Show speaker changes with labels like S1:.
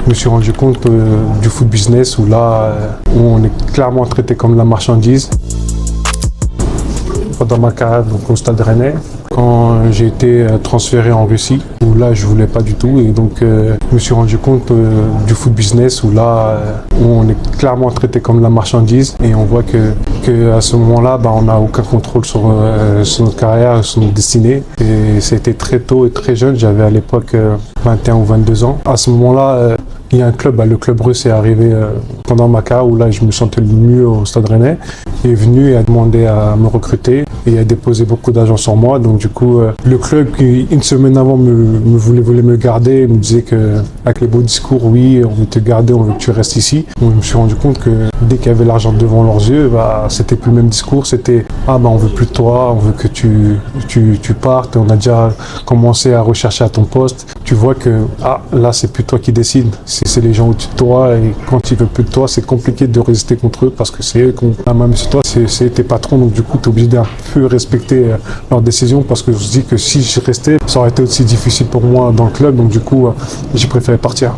S1: je me suis rendu compte du foot business où là, où on est clairement traité comme la marchandise. Pendant ma carrière donc, au Stade Rennais, quand j'ai été transféré en Russie, où là je voulais pas du tout et donc je me suis rendu compte du foot business où là où on est clairement traité comme la marchandise et on voit que à ce moment-là on n'a aucun contrôle sur notre carrière, sur notre destinée et c'était très tôt et très jeune, j'avais à l'époque 21 ou 22 ans. À ce moment-là, il y a un club, le club russe est arrivé pendant ma carrière où là je me sentais le mieux au Stade Rennais. Il est venu et a demandé à me recruter et a déposé beaucoup d'argent sur moi. Donc du coup, le club qui une semaine avant voulait me garder, me disait que avec les beaux discours, oui, on veut te garder, on veut que tu restes ici. Donc, je me suis rendu compte que dès qu'il y avait l'argent devant leurs yeux, c'était plus le même discours. C'était on veut plus de toi, on veut que tu partes. On a déjà commencé à rechercher à ton poste. Tu vois que là c'est plus toi qui décide, c'est les gens au-dessus de toi et quand ils veulent plus de toi, c'est compliqué de résister contre eux parce que c'est eux qui ont la main sur toi, c'est tes patrons, donc du coup tu es obligé d'un peu respecter leurs décisions parce que je me dis que si je restais, ça aurait été aussi difficile pour moi dans le club, donc du coup j'ai préféré partir.